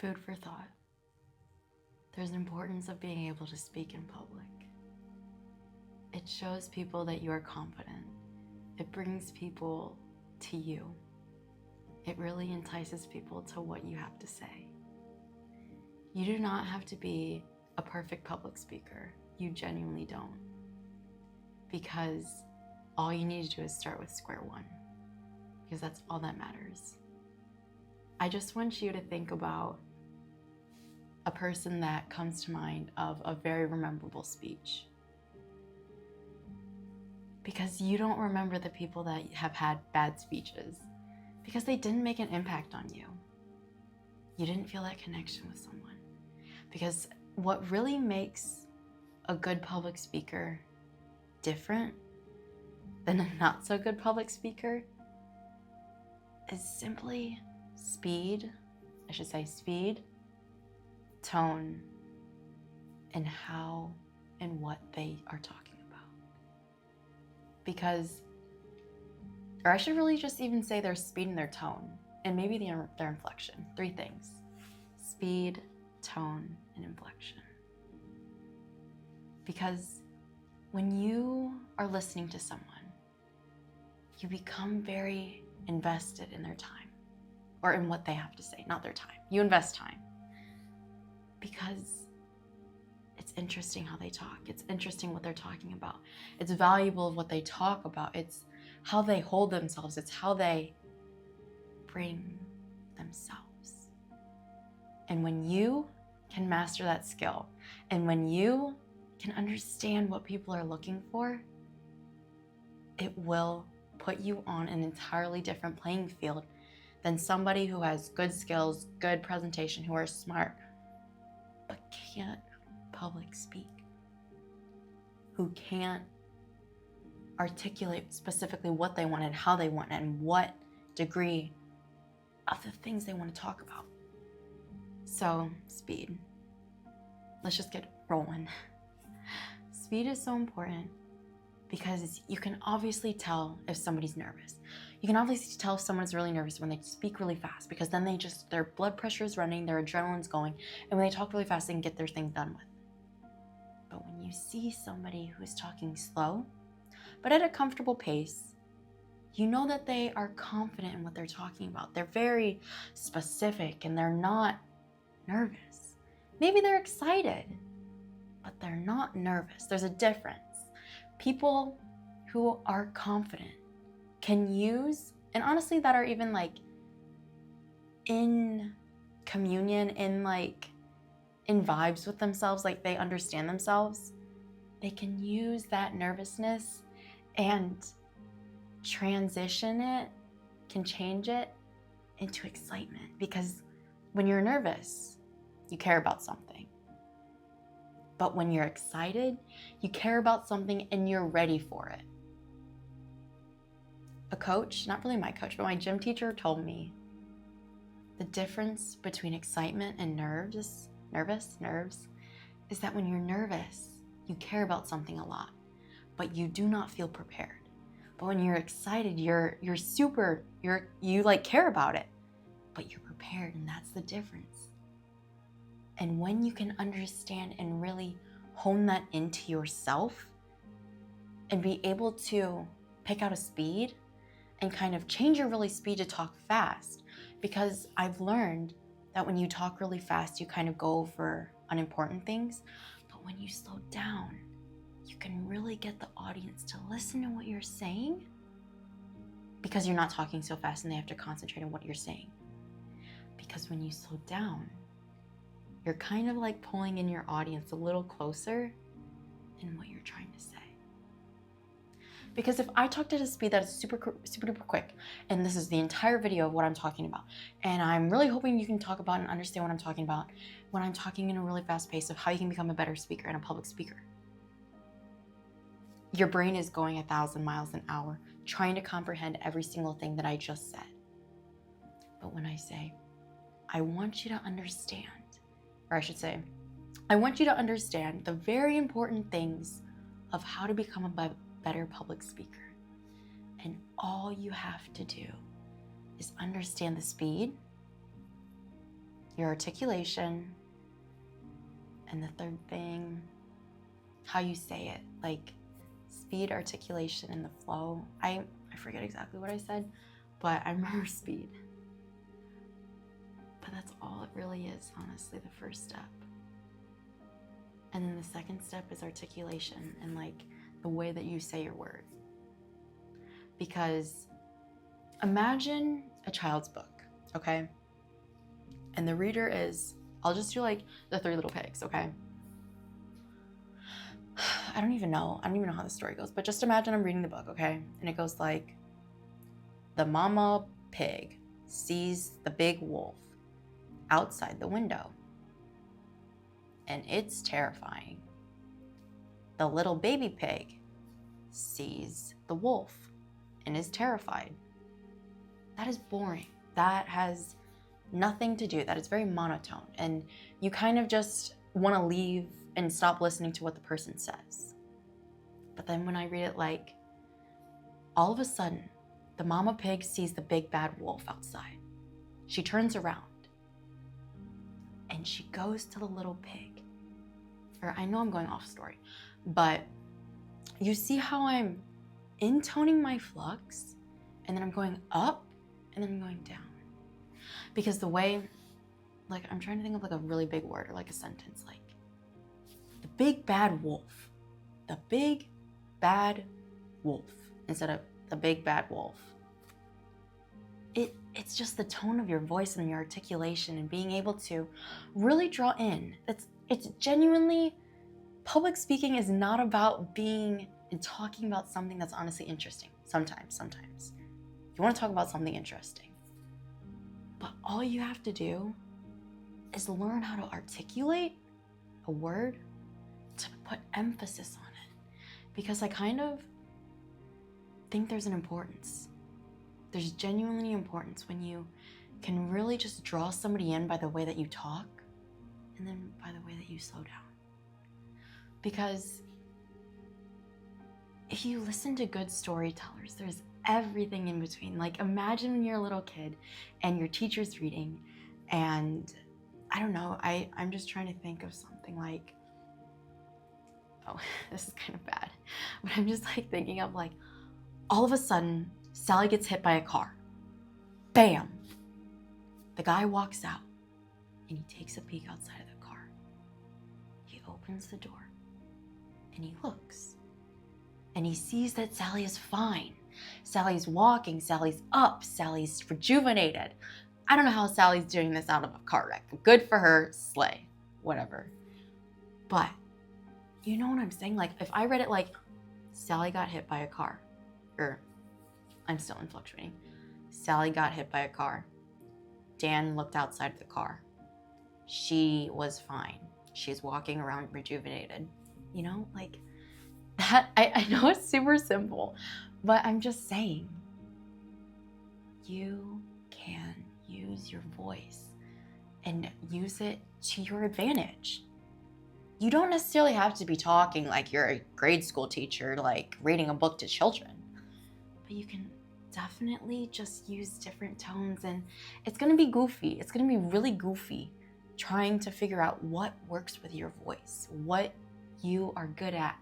Food for thought. There's an importance of being able to speak in public. It shows people that you are confident. It brings people to you. It really entices people to what you have to say. You do not have to be a perfect public speaker. You genuinely don't. Because all you need to do is start with square one. Because that's all that matters. I just want you to think about a person that comes to mind of a very memorable speech. Because you don't remember the people that have had bad speeches because they didn't make an impact on you. You didn't feel that connection with someone. Because what really makes a good public speaker different than a not so good public speaker is simply speed, tone, and how and what they are talking about. Because, or I should really just even say their speed and their tone, and maybe their inflection. 3 things: speed, tone, and inflection. Because when you are listening to someone, you become very invested in their time, or in what they have to say, not their time. You invest time. Because it's interesting how they talk. It's interesting what they're talking about. It's valuable of what they talk about. It's how they hold themselves. It's how they bring themselves. And when you can master that skill, and when you can understand what people are looking for, it will put you on an entirely different playing field than somebody who has good skills, good presentation, who are smart, but can't public speak, who can't articulate specifically what they want and how they want it and what degree of the things they want to talk about. So, speed. Let's just get rolling. Speed is so important because you can obviously tell if somebody's nervous. You can obviously tell if someone's really nervous when they speak really fast, because then their blood pressure is running, their adrenaline's going, and when they talk really fast, they can get their thing done with. But when you see somebody who's talking slow, but at a comfortable pace, you know that they are confident in what they're talking about. They're very specific and they're not nervous. Maybe they're excited, but they're not nervous. There's a difference. People who are confident can use, and honestly that are even like in communion, in vibes with themselves, like they understand themselves, they can use that nervousness and transition it, can change it into excitement. Because when you're nervous, you care about something. But when you're excited, you care about something and you're ready for it. A coach, not really my coach, but my gym teacher told me the difference between excitement and nerves, is that when you're nervous, you care about something a lot, but you do not feel prepared. But when you're excited, you care about it, but you're prepared, and that's the difference. And when you can understand and really hone that into yourself and be able to pick out a speed and kind of change your really speed to talk fast, because I've learned that when you talk really fast, you kind of go over unimportant things. But when you slow down, you can really get the audience to listen to what you're saying, because you're not talking so fast and they have to concentrate on what you're saying. Because when you slow down, you're kind of like pulling in your audience a little closer in what you're trying to say. Because if I talked at a speed that is super duper quick, and this is the entire video of what I'm talking about, and I'm really hoping you can talk about and understand what I'm talking about when I'm talking in a really fast pace of how you can become a better speaker and a public speaker. Your brain is going 1,000 miles an hour trying to comprehend every single thing that I just said. But when I say, I want you to understand, or I should say, I want you to understand the very important things of how to become a better public speaker. And all you have to do is understand the speed, your articulation, and the third thing, how you say it, like speed, articulation, and the flow. I forget exactly what I said, but I remember speed. But that's all it really is, honestly, the first step. And then the second step is articulation and like the way that you say your word. Because imagine a child's book, okay? And the reader is, I'll just do like the Three Little Pigs, okay? I don't even know how the story goes, but just imagine I'm reading the book, okay? And it goes like, the mama pig sees the big wolf outside the window, and it's terrifying. The little baby pig sees the wolf and is terrified. That is boring. That has nothing to do. That is very monotone. And you kind of just want to leave and stop listening to what the person says. But then when I read it like, all of a sudden, the mama pig sees the big bad wolf outside. She turns around and she goes to the little pig. Or I know I'm going off story, but you see how I'm intoning my flux, and then I'm going up, and then I'm going down. Because the way, like, I'm trying to think of like a really big word or like a sentence, like the big bad wolf, the big bad wolf, instead of the big bad wolf. It's just the tone of your voice and your articulation and being able to really draw in. It's genuinely, public speaking is not about being and talking about something that's honestly interesting. Sometimes you want to talk about something interesting, but all you have to do is learn how to articulate a word, to put emphasis on it. Because I kind of think there's an importance. There's genuinely importance when you can really just draw somebody in by the way that you talk and then by the way that you slow down. Because if you listen to good storytellers, there's everything in between. Like, imagine when you're a little kid and your teacher's reading, and I don't know, I'm just trying to think of something like, oh, this is kind of bad, but I'm just like thinking of like, all of a sudden, Sally gets hit by a car. Bam! The guy walks out and he takes a peek outside of the car. He opens the door and he looks and he sees that Sally is fine. Sally's walking, Sally's up, Sally's rejuvenated. I don't know how Sally's doing this out of a car wreck. Good for her, slay, whatever. But you know what I'm saying? Like, if I read it like, Sally got hit by a car, or I'm still in fluctuating. Sally got hit by a car. Dan looked outside of the car. She was fine. She's walking around rejuvenated. You know, like that, I know it's super simple, but I'm just saying, you can use your voice and use it to your advantage. You don't necessarily have to be talking like you're a grade school teacher, like reading a book to children, but you can definitely just use different tones, and it's gonna be goofy. It's gonna be really goofy trying to figure out what works with your voice, what you are good at.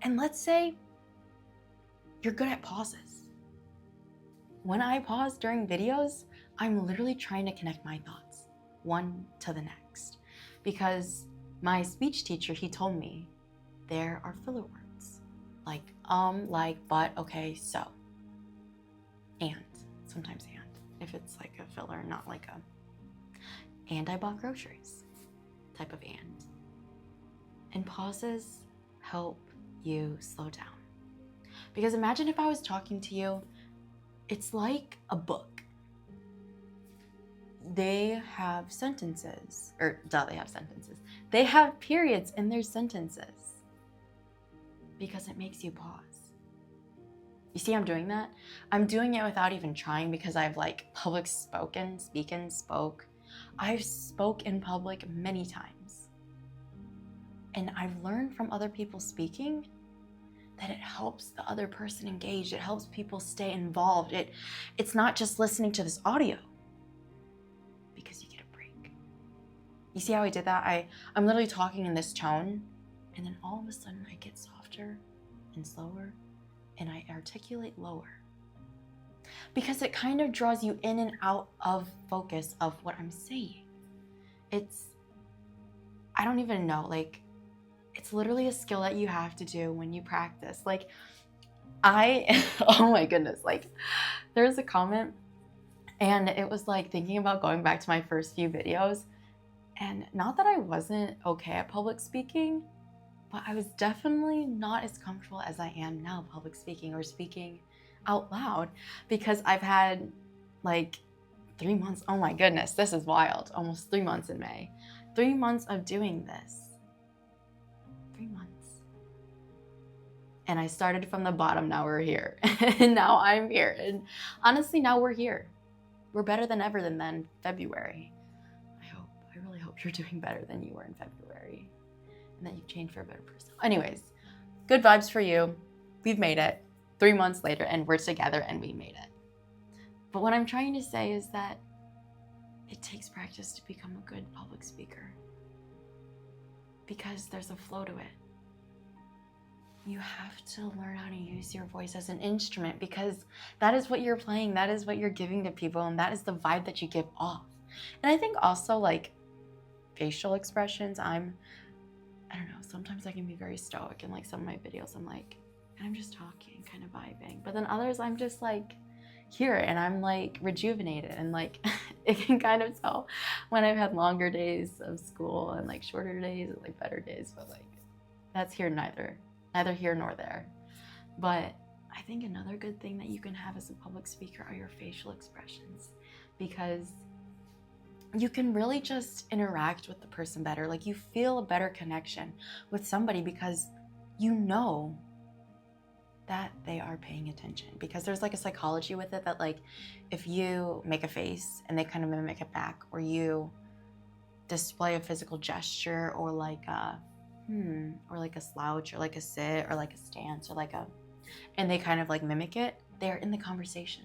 And let's say you're good at pauses. When I pause during videos, I'm literally trying to connect my thoughts one to the next, because my speech teacher, he told me there are filler words like, like, but, okay, so. And, sometimes and, if it's like a filler, not like a, and I bought groceries type of and. And pauses help you slow down. Because imagine if I was talking to you, it's like a book. They have sentences, or they have sentences. They have periods in their sentences because it makes you pause. You see I'm doing that? I'm doing it without even trying, because I've like spoke. I've spoke in public many times. And I've learned from other people speaking that it helps the other person engage. It helps people stay involved. It's not just listening to this audio, because you get a break. You see how I did that? I'm literally talking in this tone, and then all of a sudden I get softer and slower, and I articulate lower. Because it kind of draws you in and out of focus of what I'm saying. I don't even know, like, it's literally a skill that you have to do when you practice. Like, oh my goodness, like, there's a comment, and it was like thinking about going back to my first few videos, and not that I wasn't okay at public speaking, but I was definitely not as comfortable as I am now public speaking or speaking out loud, because I've had like 3 months, oh my goodness, this is wild, almost 3 months in May, 3 months of doing this, 3 months. And I started from the bottom, now we're here, and now I'm here, and honestly, now we're here. We're better than ever than then, February. I really hope you're doing better than you were in February, and that you've changed for a better person. Anyways, good vibes for you. We've made it 3 months later, and we're together, and we made it. But what I'm trying to say is that it takes practice to become a good public speaker, because there's a flow to it. You have to learn how to use your voice as an instrument, because that is what you're playing, that is what you're giving to people, and that is the vibe that you give off. And I think also, like, facial expressions, I don't know, sometimes I can be very stoic in like some of my videos. I'm like, I'm just talking, kind of vibing. But then others, I'm just like here, and I'm like rejuvenated, and like it can kind of tell when I've had longer days of school and like shorter days and like better days, but like that's neither here nor there. But I think another good thing that you can have as a public speaker are your facial expressions, because you can really just interact with the person better. Like, you feel a better connection with somebody because you know that they are paying attention, because there's like a psychology with it that, like, if you make a face and they kind of mimic it back, or you display a physical gesture, or like a slouch, or like a sit, or like a stance, or like and they kind of like mimic it, they're in the conversation.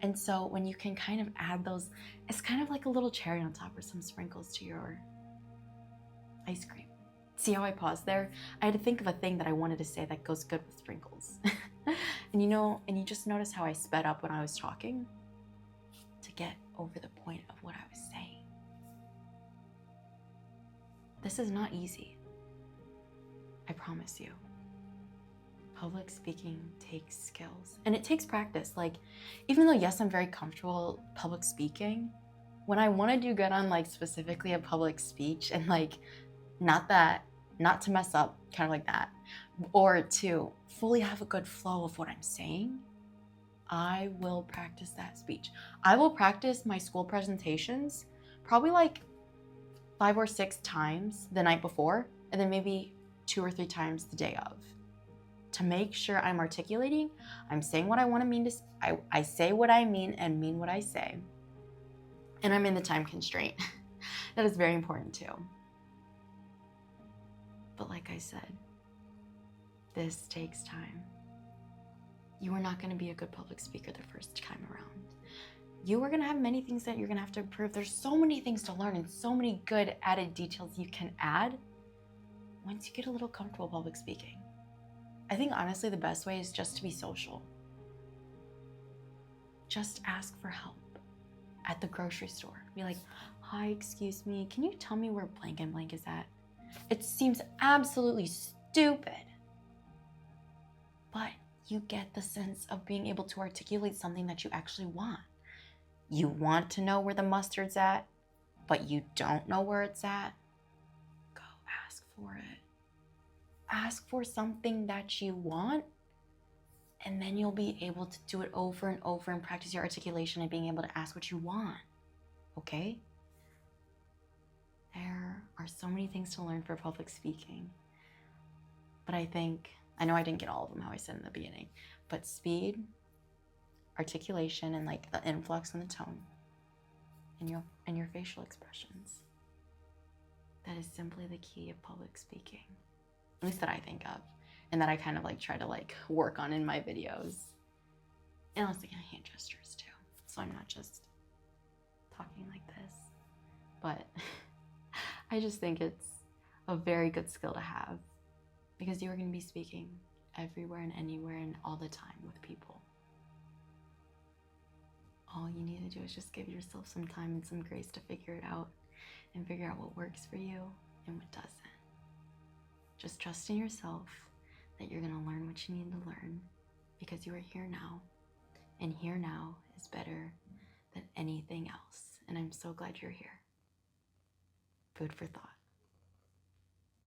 And so when you can kind of add those, it's kind of like a little cherry on top, or some sprinkles to your ice cream. See how I paused there? I had to think of a thing that I wanted to say that goes good with sprinkles. And you just notice how I sped up when I was talking to get over the point of what I was saying. This is not easy. I promise you. Public speaking takes skills, and it takes practice. Like, even though, yes, I'm very comfortable public speaking, when I want to do good on like specifically a public speech, and like not to mess up, kind of like that, or to fully have a good flow of what I'm saying, I will practice that speech. I will practice my school presentations probably like 5 or 6 times the night before, and then maybe 2 or 3 times the day of, to make sure I'm articulating, I'm saying what I want to mean to, I say what I mean and mean what I say. And I'm in the time constraint. That is very important too. But like I said, this takes time. You are not going to be a good public speaker the first time around. You are going to have many things that you're going to have to improve. There's so many things to learn, and so many good added details you can add once you get a little comfortable public speaking. I think honestly the best way is just to be social. Just ask for help at the grocery store. Be like, hi, excuse me, can you tell me where blank and blank is at? It seems absolutely stupid, but you get the sense of being able to articulate something that you actually want. You want to know where the mustard's at, but you don't know where it's at. Go ask for it. Ask for something that you want, and then you'll be able to do it over and over and practice your articulation and being able to ask what you want, okay? There are so many things to learn for public speaking, but I know I didn't get all of them how I said in the beginning, but speed, articulation, and like the influx and the tone, and your facial expressions, that is simply the key of public speaking. At least that I think of, and that I kind of like try to like work on in my videos. And also hand gestures too, so I'm not just talking like this. But I just think it's a very good skill to have because you are going to be speaking everywhere and anywhere and all the time with people. All you need to do is just give yourself some time and some grace to figure it out and figure out what works for you and what doesn't. Just trust in yourself that you're going to learn what you need to learn because you are here now, and here now is better than anything else. And I'm so glad you're here. Food for thought.